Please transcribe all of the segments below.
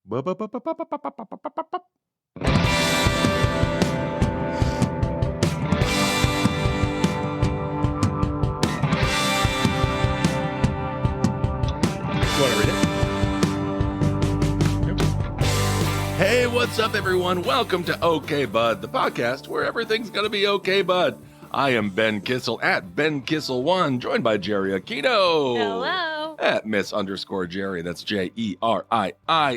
Want to read it? Hey, what's up, everyone? Welcome to OK Bud, the podcast where everything's going to be okay, bud. I am Ben Kissel at Ben Kissel1, joined by Jerry Aquino. Hello. At Miss_Jerry, that's Jerii.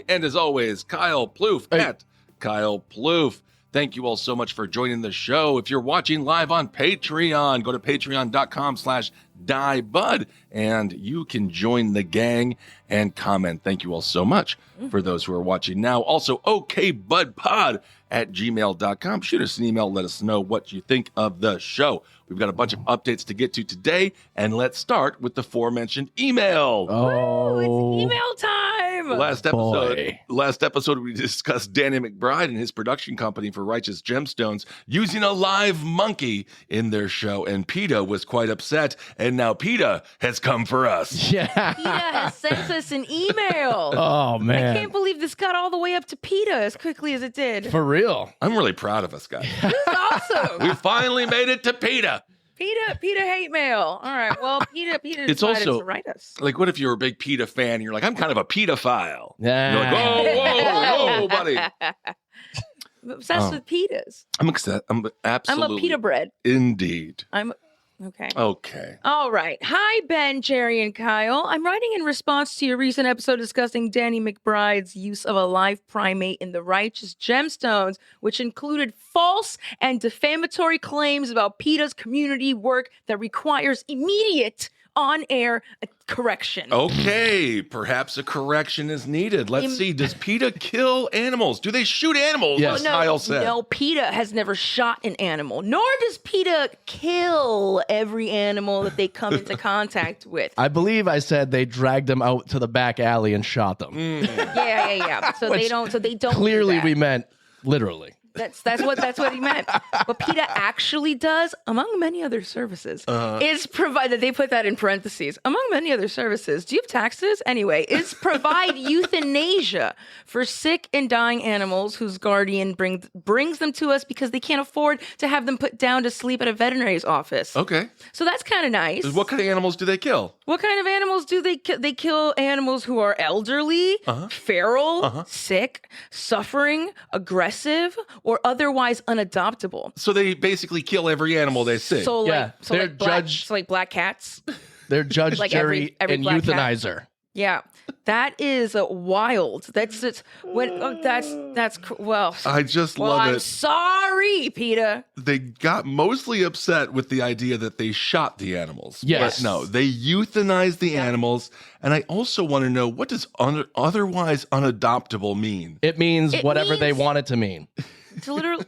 And as always, Kyle Plouffe at Kyle Plouffe. Thank you all so much for joining the show. If you're watching live on Patreon, go to patreon.com/diebud and you can join the gang and comment. Thank you all so much for those who are watching now. Also, okbudpod@gmail.com. Shoot us an email. Let us know what you think of the show. We've got a bunch of updates to get to today, and let's start with the aforementioned email. Oh, it's email time. Last episode, we discussed Danny McBride and his production company for Righteous Gemstones using a live monkey in their show, and PETA was quite upset, and now PETA has come for us. PETA has sent us an email. Oh, man. I can't believe this got all the way up to PETA as quickly as it did. For real. I'm really proud of us, guys. This is awesome. We finally made it to PETA. PETA hate mail. All right. Well, PETA It's decided also to write us. like, what if you're a big PETA fan and you're like, I'm kind of a PETA-phile? Yeah. You're like, whoa, buddy. I'm obsessed with PETAs. I'm absolutely. I'm a PETA bread. Indeed. Okay. Okay. All right. Hi, Ben, Jerry, and Kyle. I'm writing in response to your recent episode discussing Danny McBride's use of a live primate in the Righteous Gemstones, which included false and defamatory claims about PETA's community work that requires immediate on-air correction. Okay. Perhaps a correction is needed. Let's see. Does PETA kill animals? Do they shoot animals? Yes. As Kyle said. No, PETA has never shot an animal, nor does PETA kill every animal that they come into contact with. I believe I said they dragged them out to the back alley and shot them. Yeah. So they don't. Clearly, do that. we meant literally. That's what he meant. What PETA actually does, among many other services, is provide that they put that in parentheses. Among many other services, do you have taxes? Anyway, is provide euthanasia for sick and dying animals whose guardian brings them to us because they can't afford to have them put down to sleep at a veterinary's office. Okay. So that's kind of nice. What kind of animals do they kill? What kind of animals do they kill? They kill animals who are elderly, feral, sick, suffering, aggressive, or otherwise unadoptable. So they basically kill every animal they see. So Yeah, they're like black cats. They're Judge Like Jury every and black cat. euthanizer. Yeah, that is wild. That's well. I just Well, love I'm it. sorry, PETA. They got mostly upset with the idea that they shot the animals. Yes. But no, they euthanized the animals. And I also want to know, what does otherwise unadoptable mean? It means It whatever they means- want it to mean. It's literally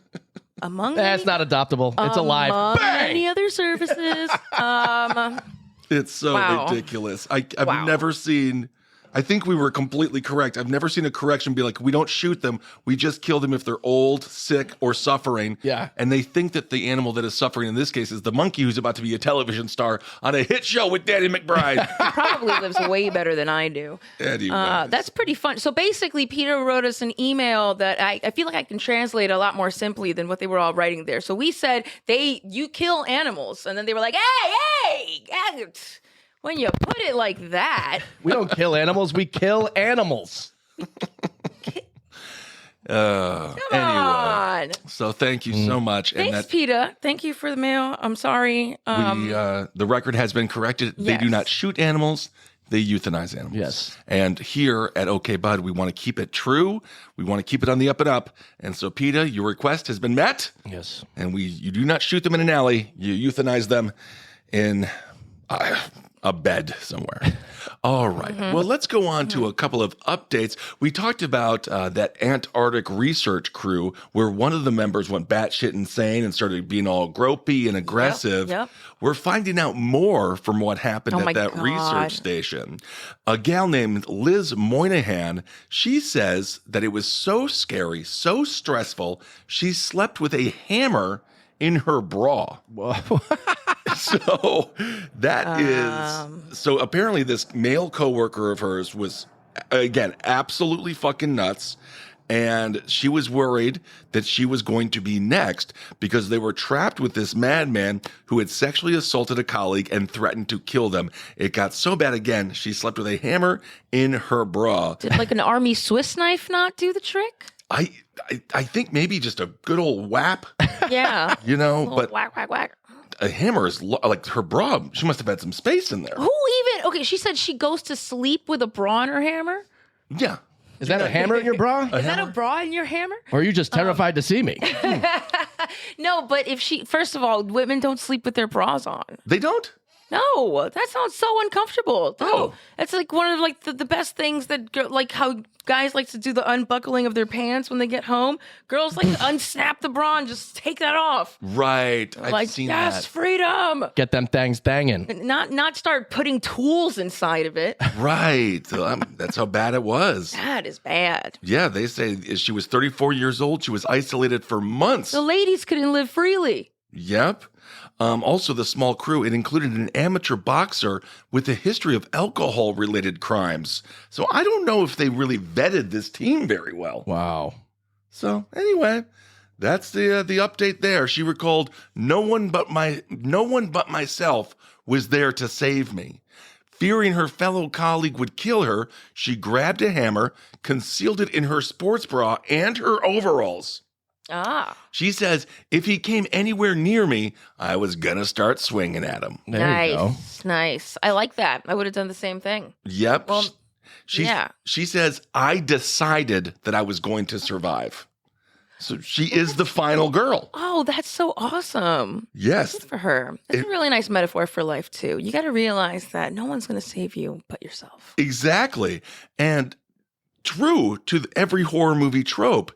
among That's not adoptable. It's alive. among Bang! many other services. It's so Wow. ridiculous. I've Wow. never seen, I think we were completely correct. I've never seen a correction be like, we don't shoot them. We just kill them if they're old, sick, or suffering. Yeah. And they think that the animal that is suffering in this case is the monkey who's about to be a television star on a hit show with Danny McBride. Probably lives way better than I do. Anyway. That's pretty fun. So basically, PETA wrote us an email that I feel like I can translate a lot more simply than what they were all writing there. So we said, you kill animals. And then they were like, hey, when you put it like that. We don't kill animals. We kill animals. Come Anyway. on. So thank you so much. Thanks, PETA. Thank you for the mail. I'm sorry. The record has been corrected. They do Yes. not shoot animals. They euthanize animals. Yes. And here at OK Bud, we want to keep it true. We want to keep it on the up and up. And so, PETA, your request has been met. Yes. And you do not shoot them in an alley. You euthanize them in a bed somewhere. All right. Well, let's go on to a couple of updates. We talked about that Antarctic research crew where one of the members went batshit insane and started being all gropey and aggressive. Yep. We're finding out more from what happened Oh my at that God. research station. A gal named Liz Moynihan, she says that it was so scary, so stressful, she slept with a hammer in her bra. So that is, so apparently this male coworker of hers was again, absolutely fucking nuts. And she was worried that she was going to be next because they were trapped with this madman who had sexually assaulted a colleague and threatened to kill them. It got so bad again, she slept with a hammer in her bra. Did like an army Swiss knife not do the trick? I think maybe just a good old whap, Yeah. but Whack, whack, whack. a hammer is like her bra. She must have had some space in there. Who even? Okay, she said she goes to sleep with a bra in her hammer. Yeah. Is that a hammer in your bra? Is that a bra in your hammer? Or are you just terrified to see me? No, but if first of all, women don't sleep with their bras on. They don't? No, that sounds so uncomfortable. No, Oh. it's like one of like the best things that like how guys like to do the unbuckling of their pants when they get home. Girls like to unsnap the bra and just take that off. Right. I've Like seen yes, that. freedom. Get them things banging. Not start putting tools inside of it. Right. So, that's how bad it was. That is bad. Yeah, they say she was 34 years old. She was isolated for months. The ladies couldn't live freely. Yep. Also, the small crew, it included an amateur boxer with a history of alcohol-related crimes. So I don't know if they really vetted this team very well. Wow. So anyway, that's the update there. She recalled, no one but myself was there to save me. Fearing her fellow colleague would kill her, she grabbed a hammer, concealed it in her sports bra and her overalls. Ah, She says, if he came anywhere near me, I was gonna start swinging at him. There you go. nice. I like that. I would have done the same thing. Yep. Well, yeah. She says, I decided that I was going to survive. So she is the final girl. Oh, that's so awesome. Yes. Good for her. That's a really nice metaphor for life, too. You got to realize that no one's going to save you but yourself. Exactly. And true to every horror movie trope,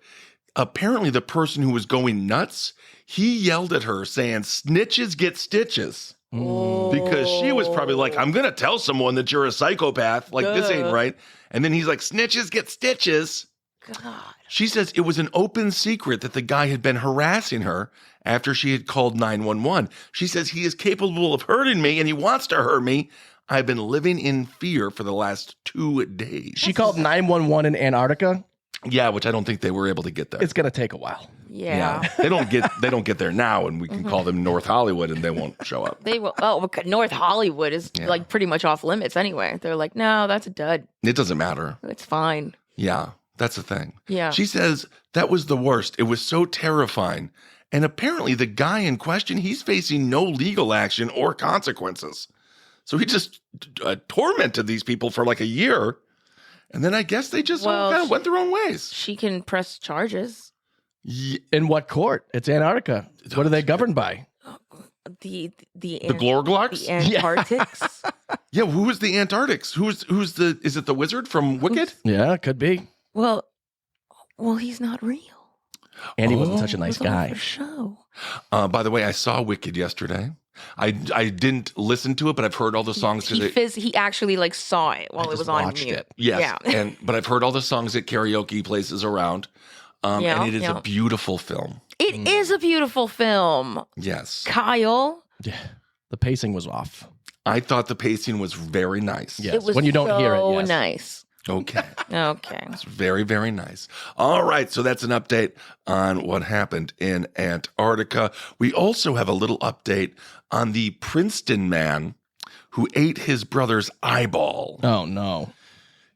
apparently the person who was going nuts, he yelled at her saying, snitches get stitches. Because she was probably like, I'm going to tell someone that you're a psychopath. Like, this ain't right. And then he's like, snitches get stitches. God. She says it was an open secret that the guy had been harassing her after she had called 911. She says he is capable of hurting me and he wants to hurt me. I've been living in fear for the last 2 days. She called 911 in Antarctica. Yeah, which I don't think they were able to get there. It's going to take a while. Yeah. They don't get there now, and we can call them North Hollywood and they won't show up. They will. Oh, okay. North Hollywood is like pretty much off limits anyway. They're like, no, that's a dud. It doesn't matter. It's fine. Yeah, that's the thing. Yeah. She says that was the worst. It was so terrifying. And apparently the guy in question, he's facing no legal action or consequences. So he just tormented these people for like a year. And then I guess they just all kind of went their own ways. She can press charges. In what court? It's Antarctica. What are they governed by? The Glorglarks? The Antarctics. Yeah, who is the Antarctics? Who's the, is it the wizard from Wicked? Yeah, could be. well, he's not real. And he wasn't such a It nice was all guy. for show. By the way, I saw Wicked yesterday. I didn't listen to it, but I've heard all the songs. He actually like saw it while it just was on watched mute. it. Yes, Yeah. but I've heard all the songs at karaoke places around. And it is a beautiful film. It is a beautiful film. Yes. Kyle. Yeah. The pacing was off. I thought the pacing was very nice. Yes. It was When you don't hear it, so yes. nice. Okay. Okay. It's very, very nice. All right. So that's an update on what happened in Antarctica. We also have a little update on the Princeton man who ate his brother's eyeball. Oh, no.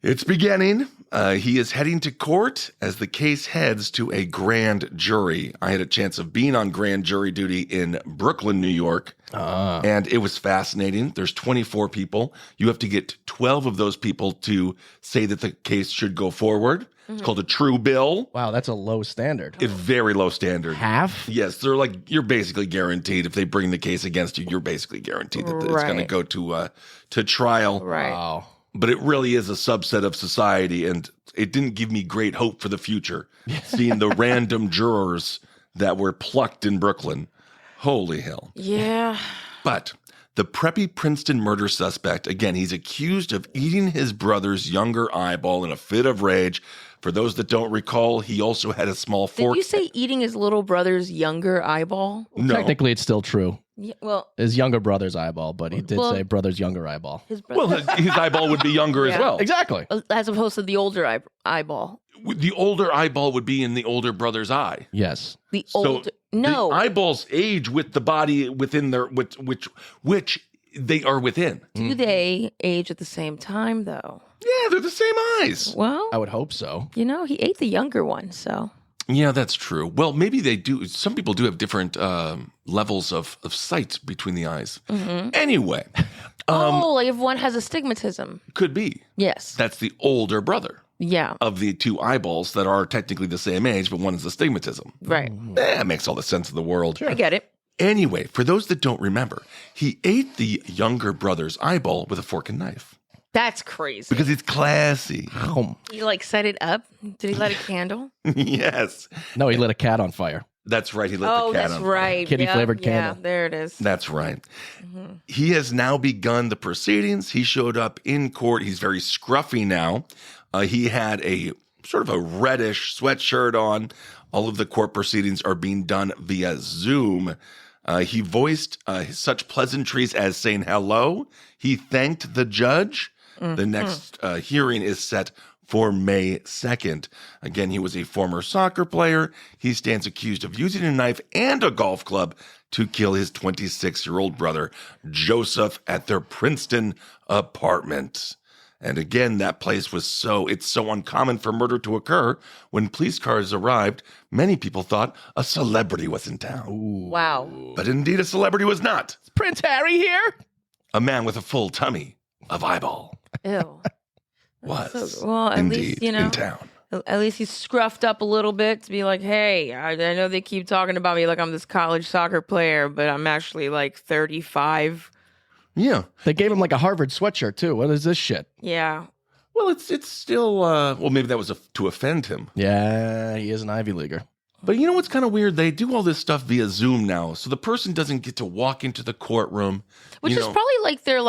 It's beginning. He is heading to court as the case heads to a grand jury. I had a chance of being on grand jury duty in Brooklyn, New York, and it was fascinating. There's 24 people. You have to get 12 of those people to say that the case should go forward. It's called a true bill. Wow, that's a low standard. It's very low standard. Half? Yes, they're like, you're basically guaranteed if they bring the case against you, you're basically guaranteed that it's going to Right. go to trial. Right. Wow. But it really is a subset of society, and it didn't give me great hope for the future, seeing the random jurors that were plucked in Brooklyn. Holy hell. Yeah. But the preppy Princeton murder suspect, again, he's accused of eating his brother's younger eyeball in a fit of rage. For those that don't recall, he also had a small Did fork. you say eating his little brother's younger eyeball? No. Technically, it's still true. Yeah, well, His younger brother's eyeball, but he did Well- say brother's younger eyeball. his brother. Well, his eyeball would be younger as Yeah. well. Exactly. As opposed to the older eyeball. The older eyeball would be in the older brother's eye. Yes. The So older. No. the eyeballs age with the body within their which they are within. Do they age at the same time, though? Yeah, they're the same eyes. Well, I would hope so. he ate the younger one, so. Yeah, that's true. Well, maybe they do. Some people do have different levels of sight between the eyes. Anyway, like if one has astigmatism. could be. Yes. That's the older brother Yeah. of the two eyeballs that are technically the same age, but one is astigmatism. Right. That makes all the sense in the world. I get it. Anyway, for those that don't remember, he ate the younger brother's eyeball with a fork and knife That's crazy. because it's classy. He set it up. Did he light a candle? Yes, No, he lit a cat on fire. that's right. He lit the cat that's on fire. right. Kitty-flavored Yeah, candle. there it is. That's right. He has now begun the proceedings. He showed up in court. He's very scruffy now. He had a sort of a reddish sweatshirt on. All of the court proceedings are being done via Zoom. He voiced such pleasantries as saying hello. He thanked the judge. The next hearing is set for May 2nd. Again, he was a former soccer player. He stands accused of using a knife and a golf club to kill his 26-year-old brother, Joseph, at their Princeton apartment. And again, that place was it's so uncommon for murder to occur. When police cars arrived, many people thought a celebrity was in town. Wow. But indeed, a celebrity was not. Prince Harry here? A man with a full tummy of eyeball Ew. was Well, at indeed least, in town. At least he's scruffed up a little bit to be like, hey, I know they keep talking about me like I'm this college soccer player, but I'm actually 35. Yeah. They gave him like a Harvard sweatshirt too. What is this shit? Yeah. Well, it's still, well, maybe that was to offend him. Yeah, he is an Ivy Leaguer. But you know what's kind of weird? They do all this stuff via Zoom now. So the person doesn't get to walk into the courtroom. Which is probably their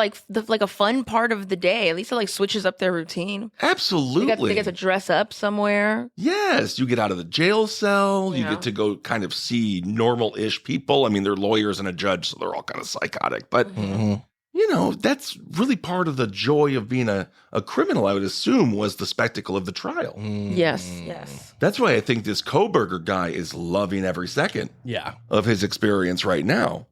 a fun part of the day. At least it switches up their routine. Absolutely. They get to dress up somewhere. Yes, you get out of the jail cell. You Yeah. get to go kind of see normal-ish people. I mean, they're lawyers and a judge, so they're all kind of psychotic. But, that's really part of the joy of being a criminal, I would assume, was the spectacle of the trial. Yes, yes. That's why I think this Koberger guy is loving every second Yeah. of his experience right now.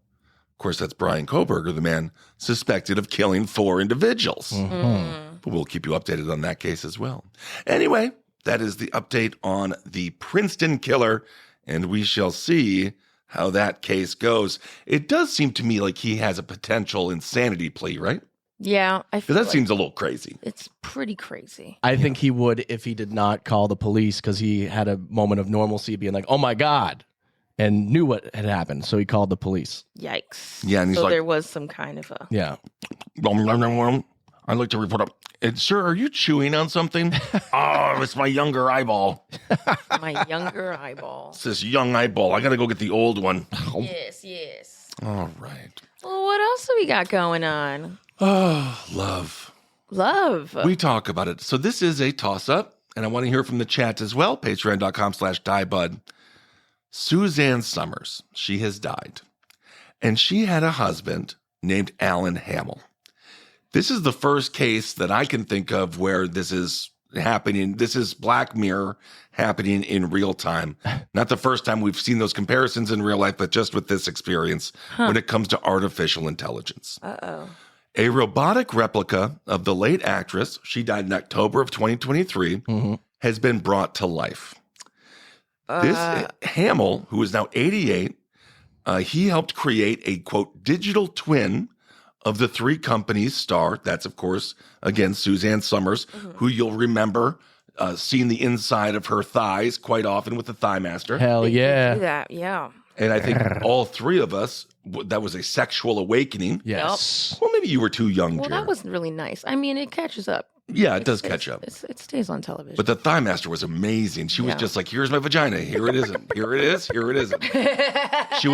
Of course, that's Brian Koberger, the man suspected of killing 4 individuals. But we'll keep you updated on that case as well. Anyway, that is the update on the Princeton killer, and we shall see how that case goes. It does seem to me like he has a potential insanity plea, right? Yeah, I feel Because that like seems a little crazy. it's pretty crazy. I think he would if he did not call the police because he had a moment of normalcy being like, oh my God, and knew what had happened. So he called the police. Yikes. Yeah, and he's so like- there was some kind of a... Yeah. I'd like to report up. Sir, are you chewing on something? Oh, it's my younger eyeball. My younger eyeball. It's this young eyeball. I got to go get the old one. Yes, yes. All right. Well, what else do we got going on? Oh, love. Love. We talk about it. So this is a toss-up, and I want to hear from the chat as well. Patreon.com/diebud. Suzanne Somers. She has died. And she had a husband named Alan Hamill. This is the first case that I can think of where this is happening. This is Black Mirror happening in real time. Not the first time we've seen those comparisons in real life, but just with this experience when it comes to artificial intelligence. Uh-oh. A robotic replica of the late actress, she died in October of 2023, has been brought to life. This Hamill, who is now 88, he helped create a, quote, digital twin of the 3 companies' star. That's, of course, again, Suzanne Somers, who you'll remember seeing the inside of her thighs quite often with the Thigh Master. Hell They do yeah. that, yeah. And I think all 3 of us, that was a sexual awakening. Yes. Well, maybe you were too young, Well, Jared. that wasn't really nice. I mean, it catches up. Yeah, it does catch up. It stays on television. But the Thigh Master was amazing. She was Yeah. just like, here's my vagina. Here it isn't. Here it is. Here it isn't. She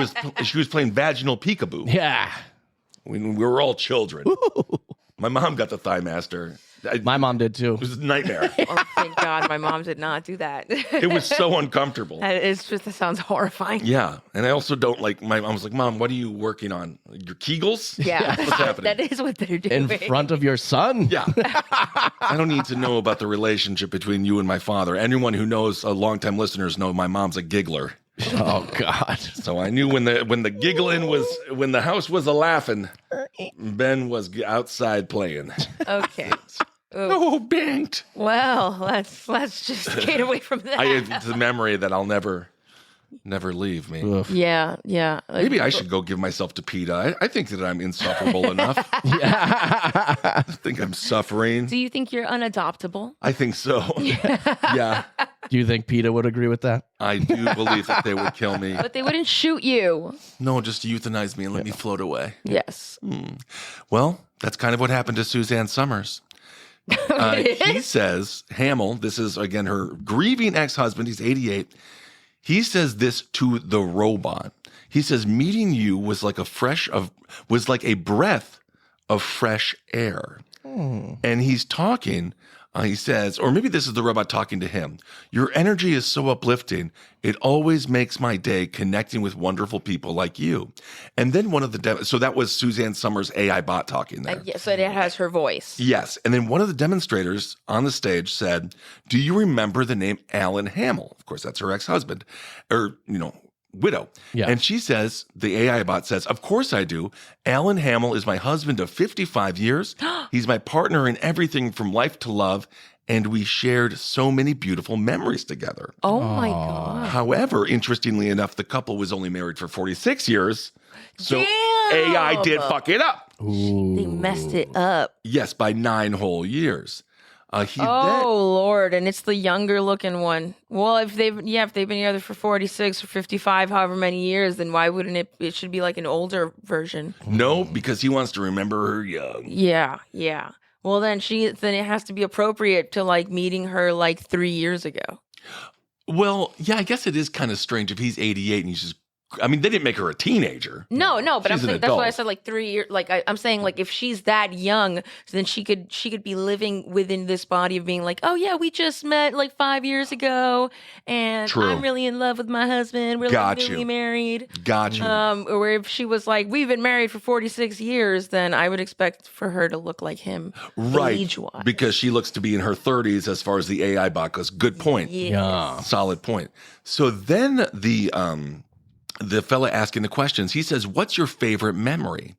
was playing vaginal peekaboo. Yeah. We were all children. My mom got the Thigh Master. My mom did too. It was a nightmare. Oh, thank God my mom did not do that. It was so uncomfortable. That sounds horrifying. Yeah. And I also don't like, my mom was like, Mom, what are you working on? Your Kegels? Yeah, What's happening? that is what they're doing. In front of your son? Yeah. I don't need to know about the relationship between you and my father. Anyone who knows, longtime listeners know my mom's a giggler. Oh, God. So I knew when the giggling was, when the house was a laughing, Ben was outside playing. Okay. Oh, banked. Well, let's just get away from that. It's a memory that I'll never leave me. Oof. Yeah. Maybe I should go give myself to PETA. I think that I'm insufferable enough. Yeah. I think I'm suffering. Do you think you're unadoptable? I think so. Yeah. Do you think PETA would agree with that? I do believe that they would kill me. But they wouldn't shoot you. No, just euthanize me and let me float away. Yes. Well, that's kind of what happened to Suzanne Somers. He says, Hamill, this is again her grieving ex-husband, he's 88. He says this to the robot. He says, meeting you was like a breath of fresh air. And he's talking, he says, or maybe this is the robot talking to him. Your energy is so uplifting. It always makes my day connecting with wonderful people like you. And then one of the, so that was Suzanne Somers' AI bot talking there. Yeah, so it has her voice. Yes. And then one of the demonstrators on the stage said, do you remember the name Alan Hamill? Of course, that's her ex-husband or, widow. Yeah. And she says, the AI bot says, of course I do. Alan Hamill is my husband of 55 years. He's my partner in everything from life to love. And we shared so many beautiful memories together. Oh my God. However, interestingly enough, the couple was only married for 46 years. So Damn. AI did fuck it up. They messed it up. Yes, by 9 whole years. Lord, and it's the younger looking one. Well, if they've been together for 46 or 55, however many years, then why wouldn't it should be like an older version? No, because he wants to remember her young. Yeah. Well, then it has to be appropriate to like meeting her like 3 years ago. Well, yeah, I guess it is kind of strange if he's 88 and he's just, I mean, they didn't make her a teenager. No, but I'm She's an saying that's why I adult. said like 3 years. Like I'm saying like if she's that young, then she could be living within this body of being like, oh yeah, we just met like 5 years ago, and True. I'm really in love with my husband. We're Got like newly you. married. Got you. Or if she was like, we've been married for 46 years, then I would expect for her to look like him, Right. age-wise. Because she looks to be in her 30s as far as the AI bot goes. Good point. Yeah. Solid point. So then the fella asking the questions, he says, what's your favorite memory?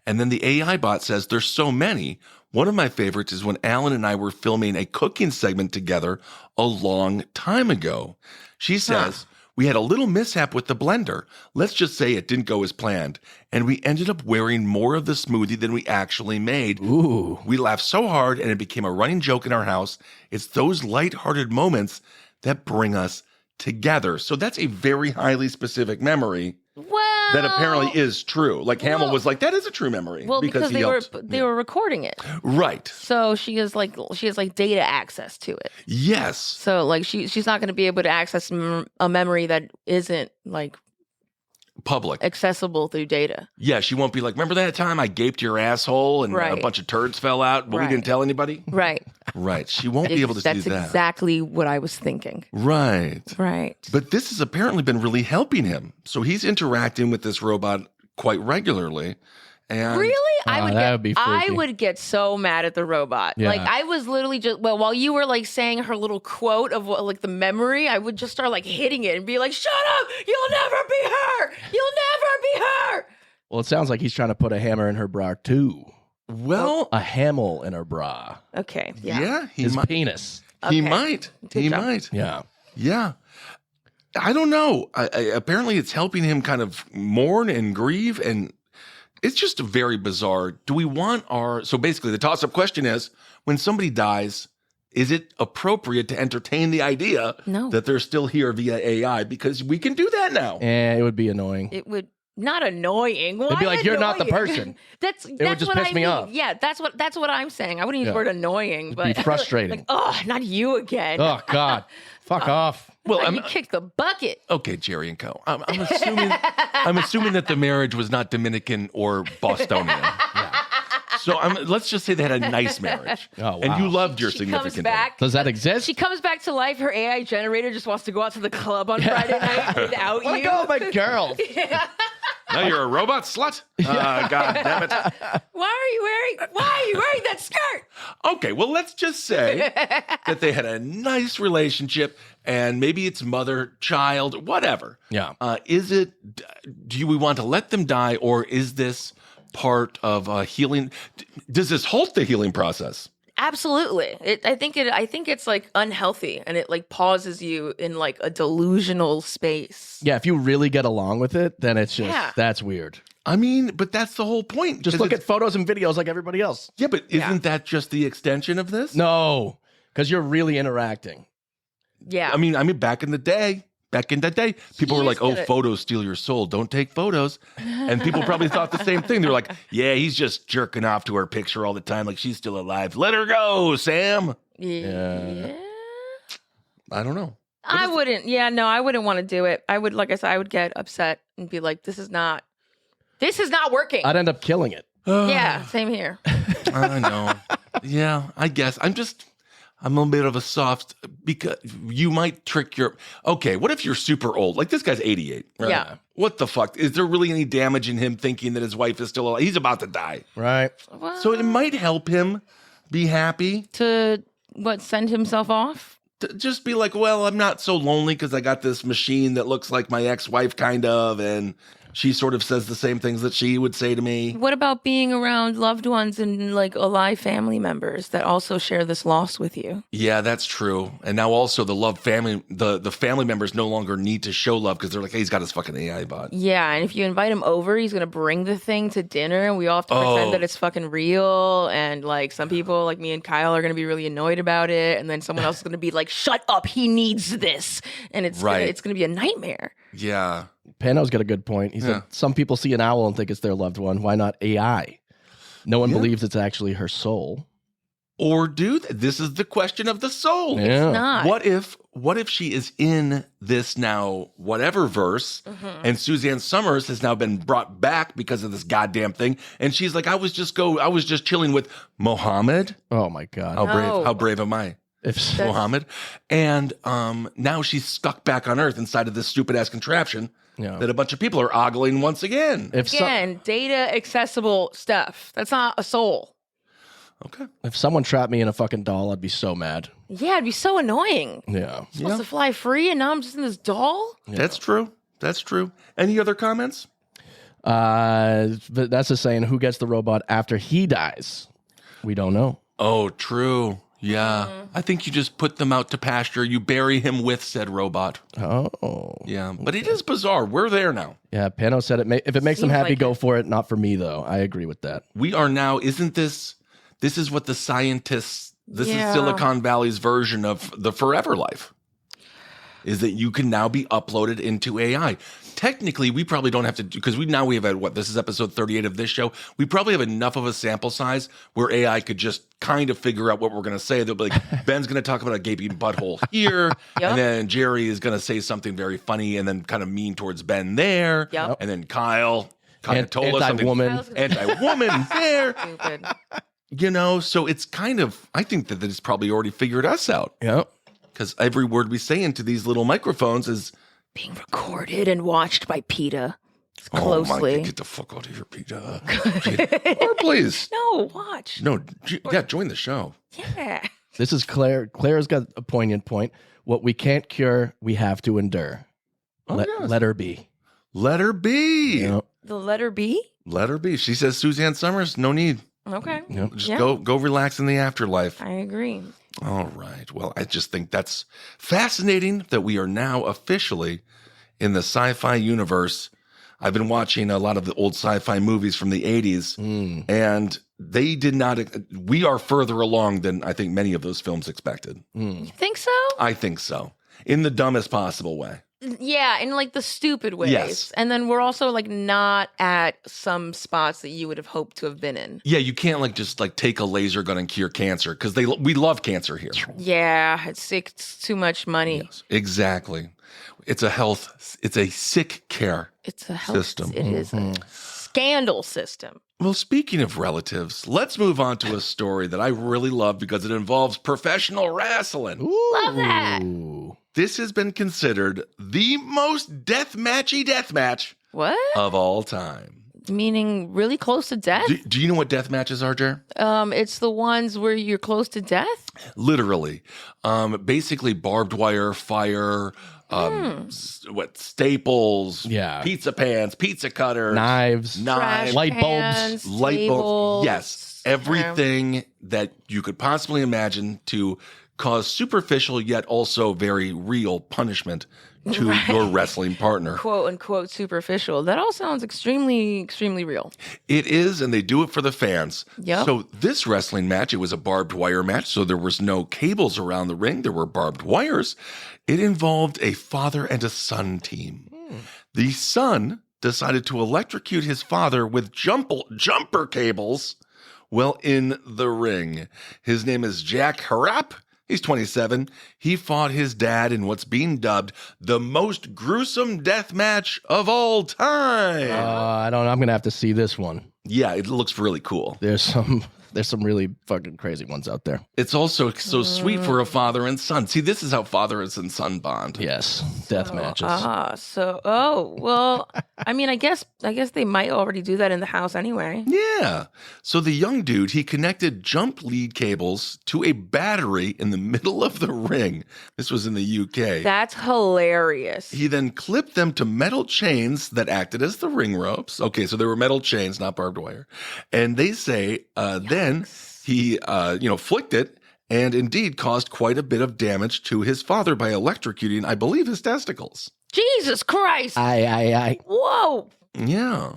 And then the AI bot says, there's so many. One of my favorites is when Alan and I were filming a cooking segment together a long time ago. She says, we had a little mishap with the blender. Let's just say it didn't go as planned. And we ended up wearing more of the smoothie than we actually made. Ooh. We laughed so hard and it became a running joke in our house. It's those lighthearted moments that bring us together. So that's a very highly specific memory Well, that apparently is true. Like Hamill was like, that is a true memory. Well, because he they helped. were recording it, Right. so she has like data access to it. Yes. So like she's not going to be able to access a memory that isn't like Public. accessible through data. Yeah, she won't be like, remember that time I gaped your asshole and a Right. bunch of turds fell out, but we Right. didn't tell anybody? Right. Right. She won't be able to do That's that. exactly what I was thinking. Right. Right. But this has apparently been really helping him. So he's interacting with this robot quite regularly. And Really? that would be I freaky. would get so mad at the robot. Yeah. Like I was literally just while you were like saying her little quote of what like the memory, I would just start like hitting it and be like, "Shut up! You'll never be her! You'll never be her!" Well, it sounds like he's trying to put a hammer in her bra too. well, A Hamill in her bra. Okay. yeah, he His might. penis. He Okay. might. Good He job. might. Yeah. Yeah. I don't know. Apparently, it's helping him kind of mourn and grieve. And it's just very bizarre. Do we want so basically, the toss up question is when somebody dies, is it appropriate to entertain the idea No. that they're still here via AI? Because we can do that now. It would be annoying. It would not annoying. Why They'd be like, "You're not the annoying?" person. That's would that's just what piss I me mean. off. Yeah, that's what I'm saying. I wouldn't use Yeah. the word annoying, but be frustrating. like, oh, not you again. Oh, God. Fuck off. Well, You kicked the bucket. okay, Jerry and Co. I'm assuming that the marriage was not Dominican or Bostonian. So let's just say they had a nice marriage. Oh, wow. And you loved your She significant comes back. Does that exist? She comes back to life. Her AI generator just wants to go out to the club on Friday night without Let you. go of my girl. Now you're a robot slut? God damn it. Why are you wearing that skirt? Okay, well, let's just say that they had a nice relationship and maybe it's mother, child, whatever. Yeah. Do we want to let them die or is this part of healing? Does this halt the healing process? Absolutely. I think it's like unhealthy and it like pauses you in like a delusional space. Yeah, if you really get along with it, then it's just, that's weird. I mean, but that's the whole point. Just look at photos and videos like everybody else. Yeah, but isn't that just the extension of this? No, because you're really interacting. Yeah. I mean, back in the day, people were like, "Oh, gonna- photos steal your soul. Don't take photos." And people probably thought the same thing. They were like, "Yeah, he's just jerking off to her picture all the time, like she's still alive. Let her go, Sam." Yeah. I don't know. I wouldn't. Yeah, no, I wouldn't want to do it. I would, like I said, I would get upset and be like, "This is not working." I'd end up killing it. Yeah, same here. I know. Yeah, I guess I'm a bit of a soft because you might trick your. Okay, what if you're super old? Like this guy's 88. Right? Yeah. What the fuck? Is there really any damage in him thinking that his wife is still alive? He's about to die. Right. Well, So it might help him be happy. to send himself off? To just be like, well, I'm not so lonely because I got this machine that looks like my ex-wife kind of, and she sort of says the same things that she would say to me. What about being around loved ones and like alive family members that also share this loss with you? Yeah, that's true. And now also the family members no longer need to show love because they're like, hey, he's got his fucking AI bot. Yeah, and if you invite him over, he's gonna bring the thing to dinner, and we all have to pretend that it's fucking real. And like some people, like me and Kyle, are gonna be really annoyed about it, and then someone else is gonna be like, "Shut up, he needs this," and it's gonna be a nightmare. Yeah. Pano's got a good point. He said some people see an owl and think it's their loved one. Why not AI? No one believes it's actually her soul. Or this is the question of the soul. Yeah. Not. What if she is in this now whatever verse and Suzanne Somers has now been brought back because of this goddamn thing and she's like I was just chilling with Mohammed. Oh my God. How brave am I? If Mohammed. And now she's stuck back on Earth inside of this stupid ass contraption that a bunch of people are ogling once again. Again, data accessible stuff. That's not a soul. Okay. if someone trapped me in a fucking doll, I'd be so mad. Yeah, it'd be so annoying. Yeah. I'm supposed to fly free, and now I'm just in this doll. That's true. That's true. Any other comments? But that's just saying who gets the robot after he dies. We don't know. Oh, true. Yeah. I think you just put them out to pasture. You bury him with said robot. Oh. Yeah. But it is bizarre. We're there now. Yeah, Pano said if it makes them Seems happy, like go for it. Not for me, though. I agree with that. We are now, isn't this is what the scientists, this is Silicon Valley's version of the forever life, is that you can now be uploaded into AI. Technically, we probably don't have to do, because we have had, this is episode 38 of this show. We probably have enough of a sample size where AI could just kind of figure out what we're going to say. They'll be like, Ben's going to talk about a gaping butthole here. And then Jerry is going to say something very funny and then kind of mean towards Ben there. Yep. And then Kyle kind of told us something. Anti-woman there. Stupid. So it's kind of, I think that it's probably already figured us out. Yeah. Because every word we say into these little microphones is Being recorded and watched by PETA Oh closely. my, get the fuck out of here, PETA. Or please. No, watch. No, join the show. Yeah. This is Claire. Claire's got a poignant point. What we can't cure, we have to endure. Let her be. Let her be. Yep. The letter B? Let her be. She says Suzanne Somers, no need. Okay. Yep. Just go relax in the afterlife. I agree. All right. Well, I just think that's fascinating that we are now officially in the sci-fi universe. I've been watching a lot of the old sci-fi movies from the 80s, and they did not. We are further along than I think many of those films expected. You think so? I think so. In the dumbest possible way. Yeah, in like the stupid ways. Yes. And then we're also like not at some spots that you would have hoped to have been in. Yeah, you can't just take a laser gun and cure cancer because we love cancer here. Yeah, it's sick. It's too much money. Yes, exactly. It's a sick care. It's a health system. It is a scandal system. Well, speaking of relatives, let's move on to a story that I really love because it involves professional wrestling. Love that. Ooh. This has been considered the most deathmatchy deathmatch What? of all time. Meaning really close to death? Do you know what death matches are, Jer? It's the ones where you're close to death? Literally. Basically barbed wire, fire, staples, Yeah. pizza pans, pizza cutters, Knives. Trash light bulbs, cans, light bulbs. tables. Yes. Everything that you could possibly imagine to cause superficial yet also very real punishment to your wrestling partner. Quote unquote superficial. That all sounds extremely, extremely real. It is, and they do it for the fans. Yep. So this wrestling match, it was a barbed wire match, so there was no cables around the ring. There were barbed wires. It involved a father and a son team. The son decided to electrocute his father with jumper cables while in the ring. His name is Jack Harrap. He's 27. He fought his dad in what's being dubbed the most gruesome death match of all time. I don't know. I'm going to have to see this one. Yeah, it looks really cool. There's some really fucking crazy ones out there. It's also so sweet for a father and son. See, this is how father and son bond. Yes. Death matches. Well, I mean, I guess they might already do that in the house anyway. Yeah. So the young dude, he connected jump lead cables to a battery in the middle of the ring. This was in the UK. That's hilarious. He then clipped them to metal chains that acted as the ring ropes. Okay, so they were metal chains, not barbed wire. And they say then he, flicked it and indeed caused quite a bit of damage to his father by electrocuting, I believe, his testicles. Jesus Christ. Aye. Whoa. Yeah.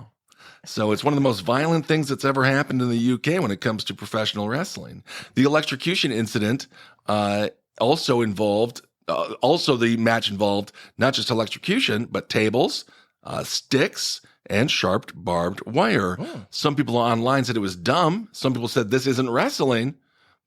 So it's one of the most violent things that's ever happened in the UK when it comes to professional wrestling. The electrocution incident also the match involved not just electrocution, but tables, sticks, and sharp barbed wire. Oh. Some people online said it was dumb. Some people said this isn't wrestling.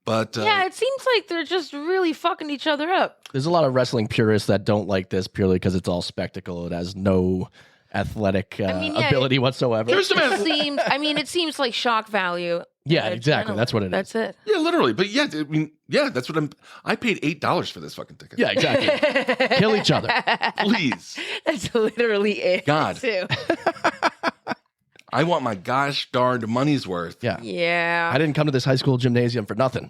But Yeah, it seems like they're just really fucking each other up. There's a lot of wrestling purists that don't like this purely because it's all spectacle. It has no athletic ability whatsoever. There's some It seems like shock value. Yeah, exactly. That's what it is. That's it. yeah, literally. But yeah, I mean, yeah, that's what I paid $8 for this fucking ticket. Yeah, exactly. Kill each other. Please. That's literally it. God. Too. I want my gosh darned money's worth. Yeah. Yeah. I didn't come to this high school gymnasium for nothing.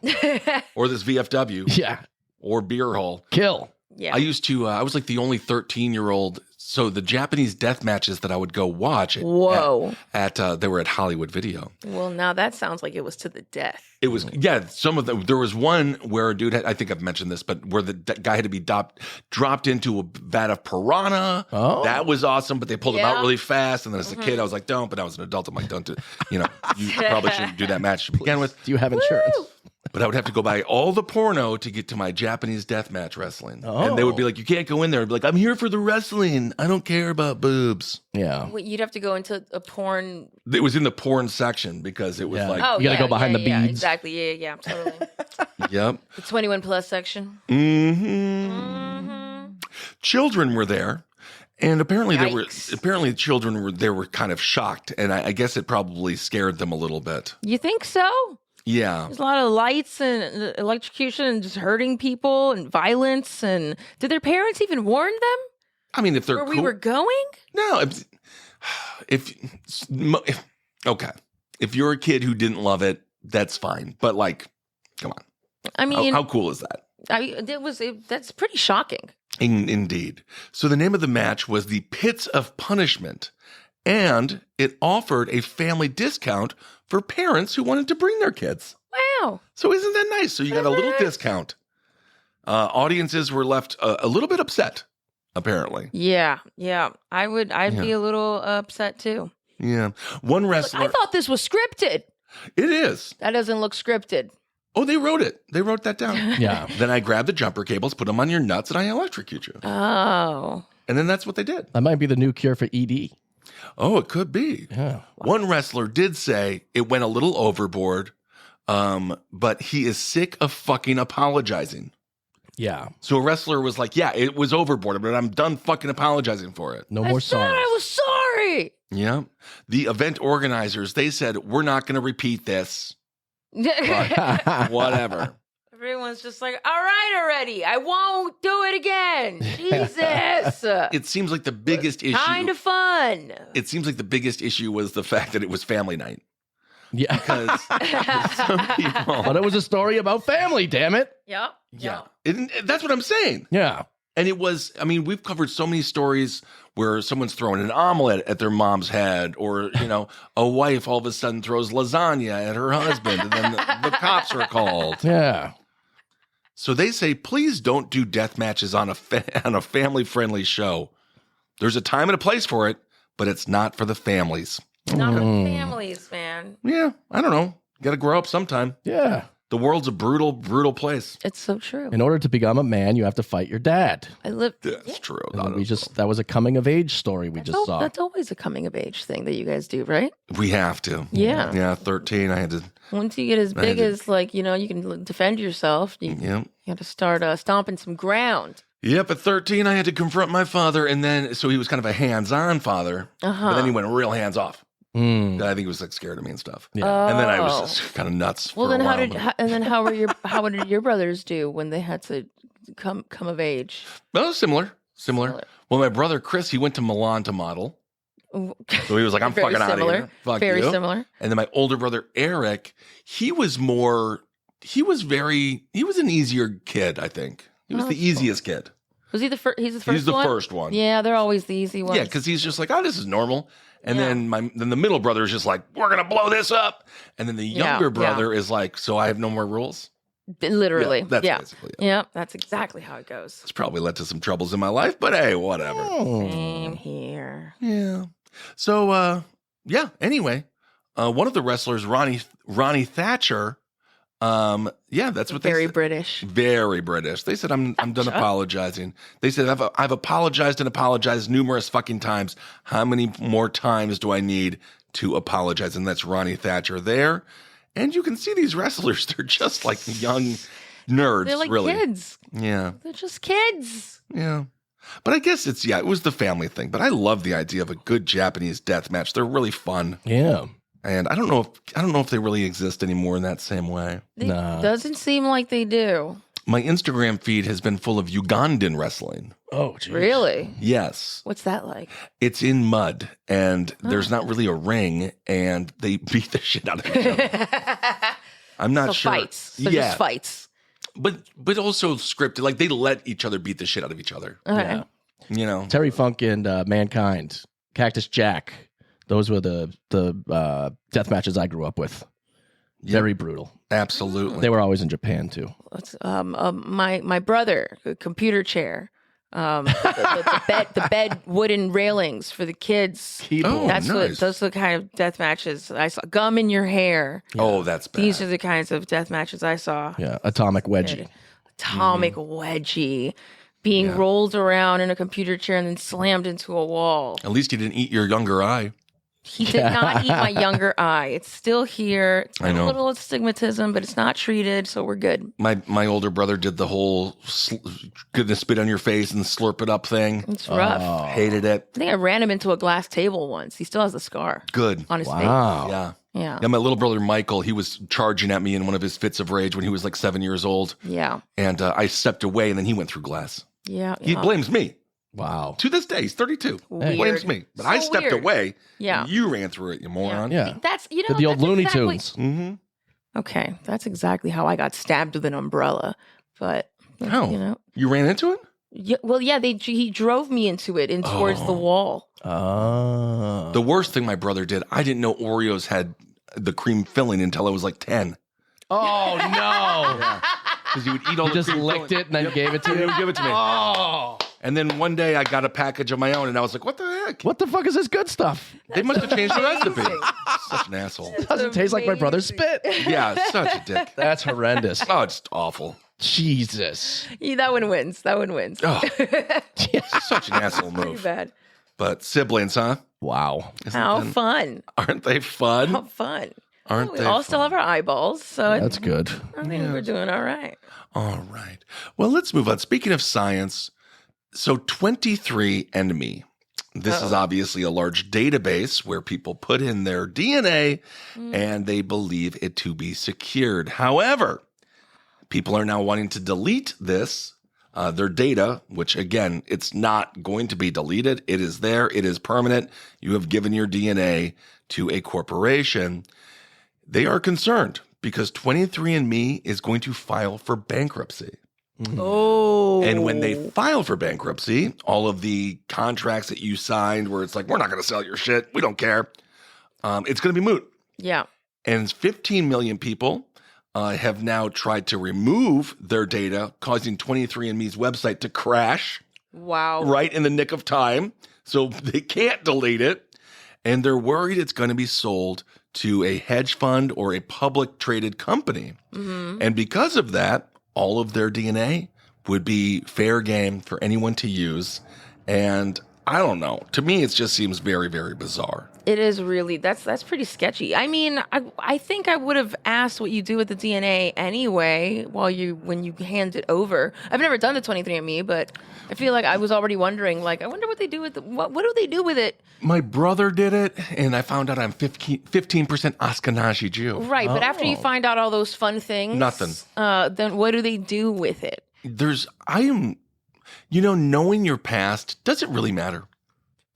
Or this VFW. Yeah. Or beer hall. Kill. Yeah. I used to, I was like the only 13-year-old. So the Japanese death matches that I would go watch Whoa. they were at Hollywood Video. Well, now that sounds like it was to the death. It was, yeah, some of them. There was one where a dude I think I've mentioned this, but where the guy had to be dropped into a vat of piranha. Oh. That was awesome, but they pulled him out Yeah. really fast. And then as a kid, I was like, don't. But I was an adult. I'm like, don't do it. You probably shouldn't do that match to begin with. Do you have insurance? But I would have to go buy all the porno to get to my Japanese deathmatch wrestling. Oh. And they would be like, you can't go in there. I'd be like, I'm here for the wrestling. I don't care about boobs. Yeah. Wait, you'd have to go into a porn. It was in the porn section because it was Yeah. like, Oh, You gotta yeah, go behind yeah, the yeah, beads. Exactly. Yeah, totally. yep. The 21 plus section. Mm-hmm. Children were there. And apparently Yikes. children were kind of shocked. And I guess it probably scared them a little bit. You think so? Yeah. There's a lot of lights and electrocution and just hurting people and violence. And did their parents even warn them I mean, if they're where cool. we were going? No. Okay. If you're a kid who didn't love it, that's fine. But like, come on. I mean, How cool is that? That's pretty shocking. Indeed. So the name of the match was the Pits of Punishment, and it offered a family discount for parents who wanted to bring their kids. Wow. So isn't that nice? So you got a little discount. Audiences were left a little bit upset, apparently. Yeah. I'd be a little upset too. Yeah. One Look, wrestler. I thought this was scripted. It is. That doesn't look scripted. Oh, they wrote it. They wrote that down. Yeah. Then I grabbed the jumper cables, put them on your nuts, and I electrocute you. Oh. And then that's what they did. That might be the new cure for ED. Oh, it could be. Yeah. One wrestler did say it went a little overboard, but he is sick of fucking apologizing. Yeah. So a wrestler was like, yeah, it was overboard, but I'm done fucking apologizing for it. No more I said songs. I was sorry. Yeah. The event organizers, they said, we're not going to repeat this. Whatever. Everyone's just like, all right already. I won't do it again. Jesus. It seems like the biggest issue. Kind of fun. It seems like the biggest issue was the fact that it was family night. Yeah. Because some people. But it was a story about family, damn it. Yep. Yeah. That's what I'm saying. Yeah. And it was, I mean, we've covered so many stories where someone's throwing an omelet at their mom's head, or, a wife all of a sudden throws lasagna at her husband, and then the cops are called. Yeah. So they say, please don't do death matches on a family-friendly show. There's a time and a place for it, but it's not for the families. Not for families, man. Yeah, I don't know. Got to grow up sometime. Yeah. The world's a brutal, brutal place. It's so true. In order to become a man, you have to fight your dad. That's true. That was a coming of age story we just saw. That's always a coming of age thing that you guys do, right? We have to. Yeah. Yeah, 13, I had to. Once you get as big as, you can defend yourself, you have to start stomping some ground. Yep, at 13, I had to confront my father, and then, so he was kind of a hands-on father, but then he went real hands-off. I think he was scared of me and stuff. Yeah. And then I was just kind of nuts. Well, for then a while. how did your brothers do when they had to come of age? Well, similar. Well, my brother Chris, he went to Milan to model. So he was like, I'm Very fucking out of similar. here. Fuck Very you. similar. And then my older brother Eric, he was an easier kid, I think. He was the easiest kid. Was he the first? He's the first one? He's the first one. Yeah, they're always the easy ones. Yeah, because he's just like, oh, this is normal. And then the middle brother is just like, we're going to blow this up. And then the younger brother is like, so I have no more rules? Literally. That's basically it. Yeah, that's exactly how it goes. It's probably led to some troubles in my life, but hey, whatever. Same here. Yeah. So, anyway, one of the wrestlers, Ronnie Thatcher, that's what Very they said. British. Very British. They said, I'm done apologizing. They said, I've apologized and apologized numerous fucking times. How many more times do I need to apologize? And that's Ronnie Thatcher there. And you can see these wrestlers, they're just like young nerds, They're like really. kids. Yeah. They're just kids. Yeah. But I guess it was the family thing. But I love the idea of a good Japanese death match. They're really fun. Yeah. And I don't know if they really exist anymore in that same way. It doesn't seem like they do. My Instagram feed has been full of Ugandan wrestling. Oh, geez. Really? Yes. What's that like? It's in mud, and there's not really a ring, and they beat the shit out of each other. I'm not sure. Fights. So just fights. But also scripted. Like, they let each other beat the shit out of each other. Okay. Yeah. Terry Funk and Mankind, Cactus Jack. Those were the death matches I grew up with. Very brutal. Absolutely. They were always in Japan too. My brother, a computer chair, the bed wooden railings for the kids. Oh, That's nice. those are the kind of death matches I saw. Gum in your hair. Oh, that's bad. These are the kinds of death matches I saw. Yeah, Atomic Wedgie. Atomic wedgie. Being rolled around in a computer chair and then slammed into a wall. At least he didn't eat your younger eye. He did not eat my younger eye. It's still here. It's got I know. a little astigmatism, but it's not treated, so we're good. My older brother did the whole goodness spit on your face and slurp it up thing. It's rough. Hated it. I think I ran him into a glass table once. He still has the scar Good. on his Wow. Yeah. face. Yeah. Yeah, my little brother Michael, he was charging at me in one of his fits of rage when he was like 7 years old. Yeah. And I stepped away, and then he went through glass. Yeah. He blames me. Wow. To this day, he's 32. Weird. He blames me. But So I stepped weird. away. Yeah. You ran through it, you moron. Yeah. That's Did the old that's Looney exactly- Tunes. Mm-hmm. Okay, that's exactly how I got stabbed with an umbrella. But How? You ran into it? yeah. He drove me into it and towards the wall. Oh. The worst thing my brother did, I didn't know Oreos had the cream filling until I was like 10. Oh, no. Because he would eat all You the just cream licked filling. it and then gave it to He you? would give it to me. Oh. And then one day I got a package of my own, and I was like, what the heck? What the fuck is this good stuff? They must have changed the recipe. Such an asshole. Doesn't taste like my brother's spit. Yeah, such a dick. That's horrendous. Oh, it's awful. Jesus. Yeah, that one wins. Oh, such an asshole Pretty move. bad. But siblings, huh? Wow. How fun. Aren't they fun? How fun. Aren't We they all still have our eyeballs, so That's good. I think we're doing all right. All right. Well, let's move on. Speaking of science, so 23andMe, This is obviously a large database where people put in their DNA and they believe it to be secured. However, people are now wanting to delete this, their data, which again, it's not going to be deleted. It is there. It is permanent. You have given your DNA to a corporation. They are concerned because 23andMe is going to file for bankruptcy. Oh. And when they file for bankruptcy, all of the contracts that you signed where it's like, we're not going to sell your shit, we don't care, it's going to be moot. Yeah. And 15 million people have now tried to remove their data, causing 23andMe's website to crash. Wow. Right in the nick of time. So they can't delete it. And they're worried it's going to be sold to a hedge fund or a public traded company. And because of that, all of their DNA would be fair game for anyone to use. And I don't know. To me, it just seems very, very bizarre. It is really, that's pretty sketchy. I mean, I think I would have asked what you do with the DNA anyway when you hand it over. I've never done the 23andMe, but I feel like I was already wondering, like, I wonder what they do with what do they do with it? My brother did it, and I found out I'm 15% Ashkenazi Jew. Right, but after you find out all those fun things, Nothing. Then what do they do with it? Knowing your past, does it really matter?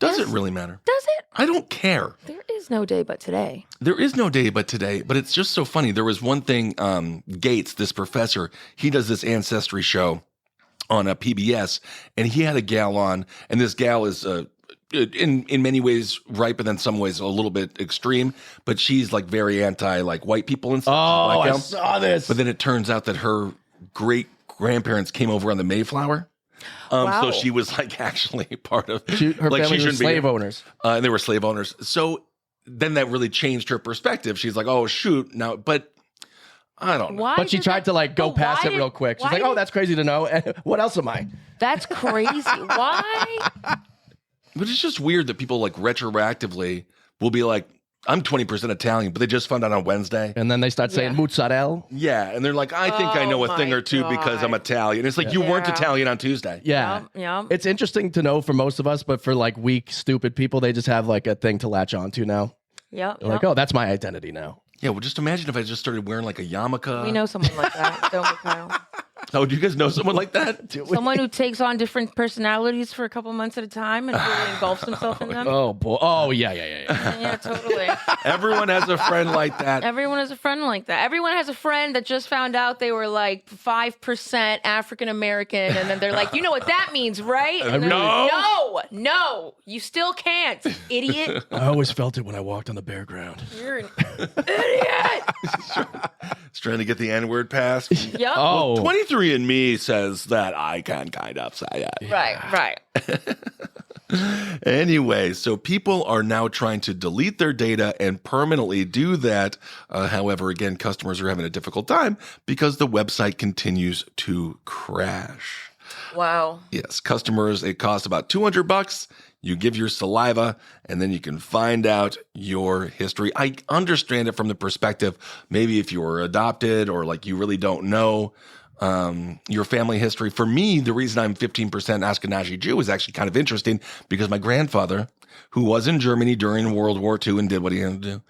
Does it really matter? Does it? I don't care. There is no day but today. There is no day but today, but it's just so funny. There was one thing, Gates, this professor, he does this ancestry show on a PBS, and he had a gal on, and this gal is in many ways right, but then some ways a little bit extreme, but she's like very anti like white people and stuff. Oh, I saw this. But then it turns out that her great grandparents came over on the Mayflower. Wow. So she was like actually part of her family were slave owners. And they were slave owners. So then that really changed her perspective. She's like, oh, shoot. Now, but I don't know. Why But she did tried to like go but past why it real quick. She's why like, oh, did- that's crazy to know. What else am I? That's crazy. Why? But it's just weird that people like retroactively will be like, I'm 20% Italian, but they just found out on Wednesday. And then they start saying mozzarella. Yeah. And they're like, I think I know a thing or two because I'm Italian. It's like, you weren't Yeah. Italian on Tuesday. Yeah. Yeah. It's interesting to know for most of us, but for like weak, stupid people, they just have like a thing to latch onto now. Yeah. They're like, oh, that's my identity now. Yeah. Well, just imagine if I just started wearing like a yarmulke. We know someone like that, don't we, Kyle? Oh, do you guys know someone like that? Someone who takes on different personalities for a couple months at a time and really engulfs himself in them. Oh, boy. Oh, yeah. Yeah, totally. Everyone has a friend like that. Everyone has a friend like that. Everyone has a friend that just found out they were like 5% African American, and then they're like, you know what that means, right? And they're like, no, you still can't, idiot. I always felt it when I walked on the bare ground. You're an idiot. It's trying to get the N-word passed. Yep. Oh, 23andMe says that I can kind of say it. Right. Anyway, so people are now trying to delete their data and permanently do that. However, again, customers are having a difficult time because the website continues to crash. Wow. Yes, customers, it costs about $200. You give your saliva, and then you can find out your history. I understand it from the perspective, maybe if you were adopted or like you really don't know your family history. For me, the reason I'm 15% Ashkenazi Jew is actually kind of interesting because my grandfather, who was in Germany during World War II and did what he had to do,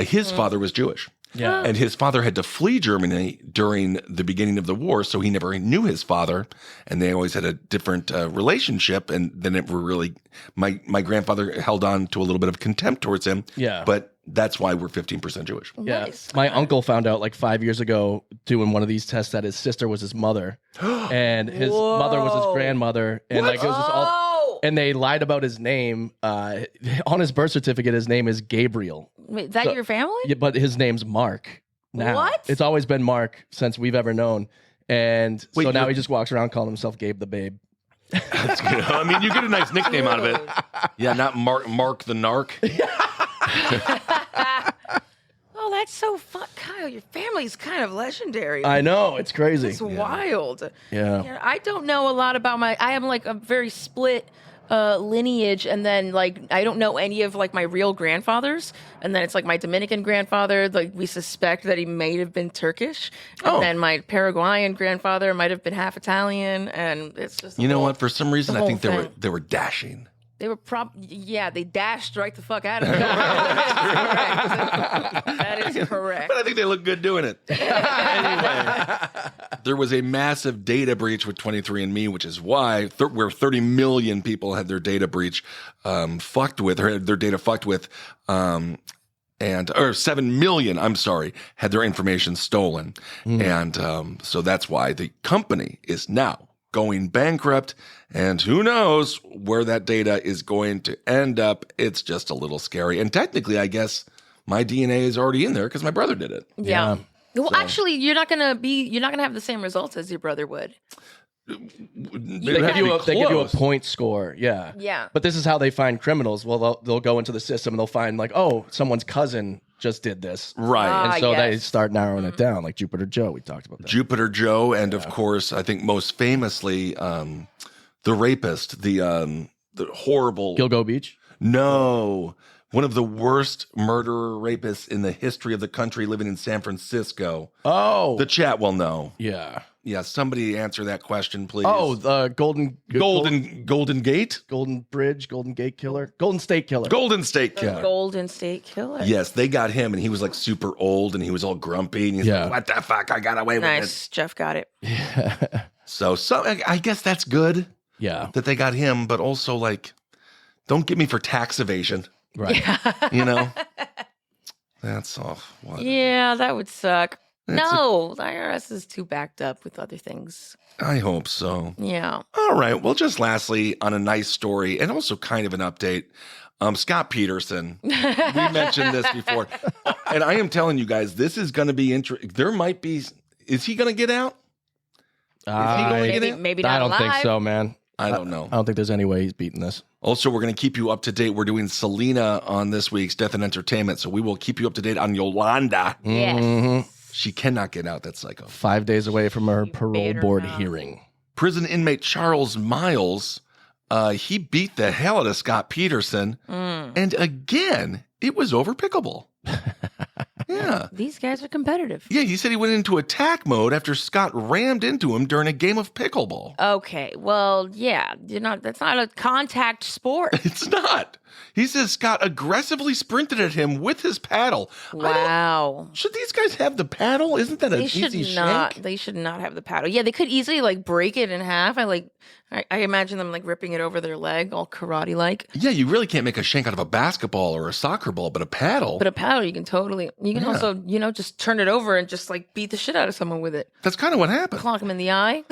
his father was Jewish. yeah. And his father had to flee Germany during the beginning of the war, so he never knew his father, and they always had a different relationship. And then it were really my grandfather held on to a little bit of contempt towards him. Yeah. But that's why we're 15% Jewish. Yeah. Nice. My uncle found out like 5 years ago doing one of these tests that his sister was his mother and his mother was his Whoa. grandmother. And like it was just all, Oh, and they lied about his name. On his birth certificate, his name is Gabriel. wait, is that So- your family? Yeah, but his name's Mark. Now. What? It's always been Mark since we've ever known. And Wait, so now you're- he just walks around calling himself Gabe the Babe. That's good. I mean, you get a nice nickname out of it. Yeah, not Mark the Narc. Oh, that's so fun. Kyle, your family's kind of legendary. I know. It's crazy. It's wild. Yeah. Yeah, I don't know a lot about I am like a very split lineage, and then like I don't know any of like my real grandfathers, and then it's like my Dominican grandfather, like we suspect that he may have been Turkish, and Oh. then my Paraguayan grandfather might have been half Italian, and it's just You know what? For some reason, I think whole they thing. were dashing. They were they dashed right the fuck out of it. That is correct. But I think they look good doing it. Anyway, there was a massive data breach with 23andMe, which is why where 30 million people had their data breach fucked with, or had their data fucked with, or 7 million, I'm sorry, had their information stolen. And so that's why the company is now going bankrupt, and who knows where that data is going to end up. It's just a little scary. And technically, I guess my DNA is already in there because my brother did it. Yeah. Well, actually, you're not gonna have the same results as your brother would. They give you a point score. Yeah. Yeah. But this is how they find criminals. Well, they'll go into the system and they'll find like, oh, someone's cousin just did this. Right. And so they start narrowing it down, like Jupiter Joe. We talked about that. Jupiter Joe, and of course, I think most famously, the rapist, the horrible Gilgo Beach? No. One of the worst murderer rapists in the history of the country, living in San Francisco. Oh. The chat will know. Yeah. Yeah, somebody answer that question, please. Oh, the Golden Gate? Golden Bridge, Golden Gate Killer? Golden State Killer. Golden State Killer. Golden State Killer. Yes, they got him, and he was like super old, and he was all grumpy, and he's like, what the fuck? I got away with it. Nice. Jeff got it. Yeah. So I guess that's good. Yeah. That they got him, but also like, don't get me for tax evasion. Right. You know? That's all. What? Yeah, that would suck. No, the IRS is too backed up with other things. I hope so. Yeah. All right. Well, just lastly, on a nice story and also kind of an update, Scott Peterson. We mentioned this before. And I am telling you guys, this is going to be interesting. There might be. Is he going to get out? Maybe not I don't alive. think so, man. I don't know. I don't think there's any way he's beating this. Also, we're going to keep you up to date. We're doing Selena on this week's Death and Entertainment, so we will keep you up to date on Yolanda. Yes. Mm-hmm. She cannot get out, that psycho. 5 days away from her parole board hearing. Prison inmate Charles Miles, he beat the hell out of Scott Peterson. And again, it was over pickleball. Yeah. These guys are competitive. Yeah, he said he went into attack mode after Scott rammed into him during a game of pickleball. Okay, well, yeah, that's not a contact sport. It's not. He says Scott aggressively sprinted at him with his paddle. Wow. Should these guys have the paddle? Isn't that an easy shank? They should not have the paddle. Yeah, they could easily like break it in half. I imagine them like ripping it over their leg, all karate like. Yeah, you really can't make a shank out of a basketball or a soccer ball, but a paddle. But a paddle, you can also, just turn it over and just like beat the shit out of someone with it. That's kind of what happened. Clock him in the eye.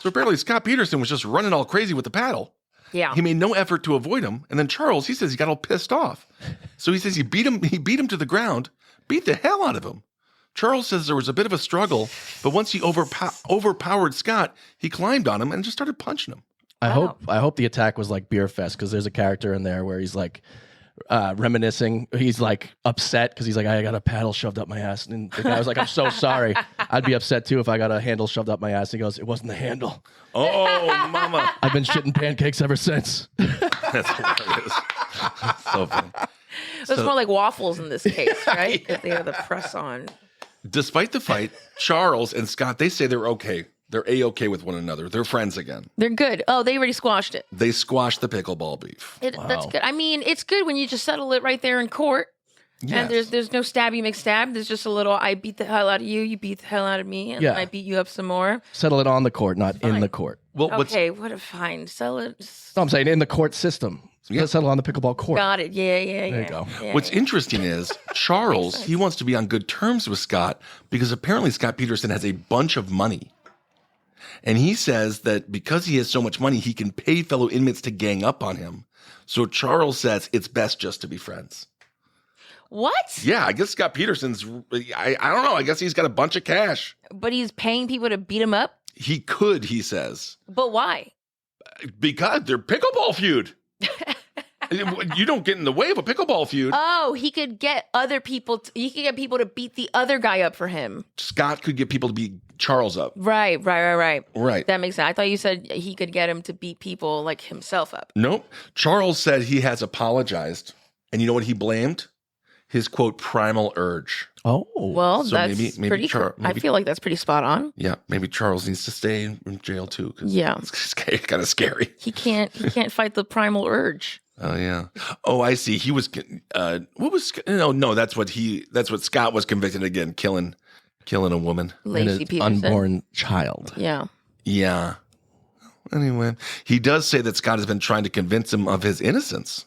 So apparently Scott Peterson was just running all crazy with the paddle. Yeah. He made no effort to avoid him. And then Charles, he says he got all pissed off. So he says he beat him to the ground, beat the hell out of him. Charles says there was a bit of a struggle, but once he overpowered Scott, he climbed on him and just started punching him. I hope the attack was like Beer Fest, because there's a character in there where he's like reminiscing. He's like upset because he's like, I got a paddle shoved up my ass. And the guy was like, I'm so sorry. I'd be upset too if I got a handle shoved up my ass. He goes, it wasn't the handle. Oh, mama. I've been shitting pancakes ever since. That's hilarious. So funny. It's more like waffles in this case, right? If they have the press on. Despite the fight, Charles and Scott, they say they're okay. They're A-okay with one another. They're friends again. They're good. Oh, they already squashed it. They squashed the pickleball beef. That's good. I mean, it's good when you just settle it right there in court. Yes. And there's no stabby McStab. There's just a little, I beat the hell out of you, you beat the hell out of me, and I beat you up some more. Settle it on the court, not in the court. Well, okay, what a fine. Sell it. No, I'm saying in the court system. Let's settle on the pickleball court. Got it. Yeah. There you go. Yeah, What's interesting is Charles, he wants to be on good terms with Scott because apparently Scott Peterson has a bunch of money. And he says that because he has so much money, he can pay fellow inmates to gang up on him. So Charles says it's best just to be friends. What? Yeah, I guess Scott Peterson's, I don't know. I guess he's got a bunch of cash. But he's paying people to beat him up? He could, he says. But why? Because they're pickleball feud. You don't get in the way of a pickleball feud. Oh, he could get other people. He could get people to beat the other guy up for him. Scott could get people to beat Charles up. Right. Right. That makes sense. I thought you said he could get him to beat people like himself up. Nope. Charles said he has apologized. And you know what he blamed? His, quote, primal urge. Oh. Well, so that's maybe pretty cool. I feel like that's pretty spot on. Yeah, maybe Charles needs to stay in jail too. Yeah. It's kind of scary. He can't fight the primal urge. Oh yeah. Oh, I see. He was. What was? No. That's what Scott was convicted again. Killing a woman. And Lacey his Peterson. unborn child. Yeah. Yeah. Anyway, he does say that Scott has been trying to convince him of his innocence.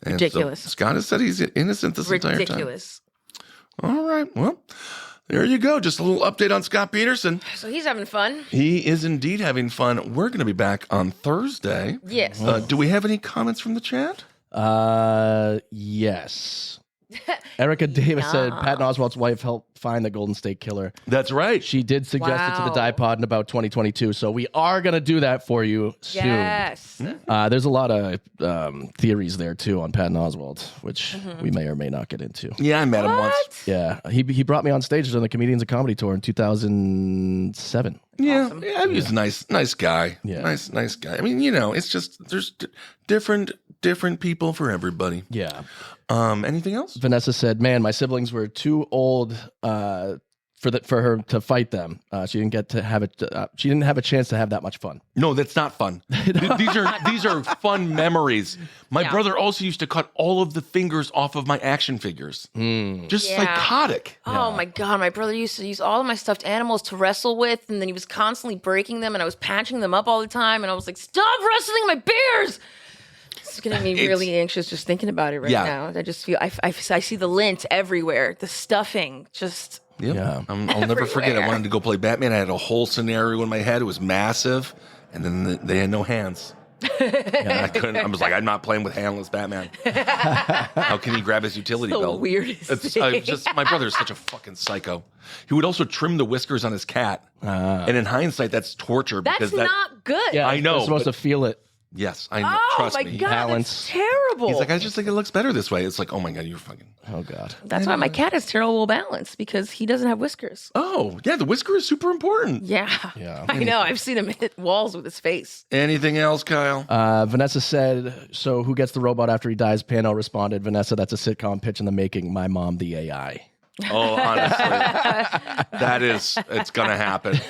And Ridiculous. So Scott has said he's innocent this entire time. Ridiculous. All right. Well, there you go. Just a little update on Scott Peterson. So he's having fun. He is indeed having fun. We're going to be back on Thursday. Yes. Do we have any comments from the chat? Yes. Erica Davis said Patton Oswalt's wife helped find the Golden State Killer. That's right. She did suggest it to the Wow. Die Pod in about 2022, so we are going to do that for you soon. Yes. There's a lot of theories there, too, on Patton Oswalt, which we may or may not get into. Yeah, I met him once. What? Yeah, he brought me on stage on the Comedians of Comedy Tour in 2007. Yeah, Awesome. yeah, he was a nice guy. Yeah. Nice guy. I mean, it's just there's different people for everybody. Yeah. Anything else? Vanessa said, "Man, my siblings were too old for her to fight them. She didn't get to have it. She didn't have a chance to have that much fun." No, that's not fun. These are fun memories. My Yeah. brother also used to cut all of the fingers off of my action figures. Just Yeah. psychotic. Oh my God, my brother used to use all of my stuffed animals to wrestle with, and then he was constantly breaking them, and I was patching them up all the time, and I was like, stop wrestling my bears! It's getting me really anxious just thinking about it right Yeah. now. I just feel, I see the lint everywhere, the stuffing, just... Yep. Yeah. I'll never forget. I wanted to go play Batman. I had a whole scenario in my head. It was massive, and then they had no hands. Yeah, I couldn't. I was like, I'm not playing with handless Batman. How can he grab his utility The belt? weirdest It's thing. just my brother's such a fucking psycho. He would also trim the whiskers on his cat, and in hindsight, that's torture because That's not good. Yeah, I know, You're supposed but- to feel it. yes, I know. Oh Trust my me. God, Balance. that's terrible. He's like, I just think it looks better this way. It's like, oh my God, you're fucking. Oh God. That's why my cat has terrible balance, because he doesn't have whiskers. Oh yeah, the whisker is super important. Yeah. Yeah. I know. I've seen him hit walls with his face. Anything else, Kyle? Vanessa said, "So who gets the robot after he dies?" Pano responded, "Vanessa, that's a sitcom pitch in the making. My mom, the AI." Oh, honestly, it's gonna happen.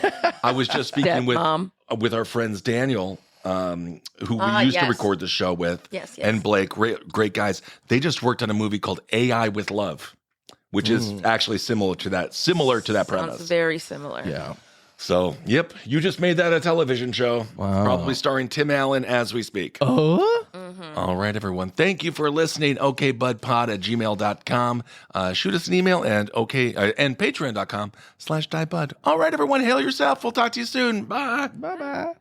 I was just speaking Stepmom. with our friends Daniel, who we used to yes. record the show with, Yes. and Blake, great guys. They just worked on a movie called AI with Love, which is actually similar to that premise. Sounds very similar. Yeah. So, yep, you just made that a television show, probably starring Tim Allen as we speak. Oh. All right, everyone. Thank you for listening. okbudpod@gmail.com. Shoot us an email and patreon.com/diebud. All right, everyone. Hail yourself. We'll talk to you soon. Bye. Bye bye.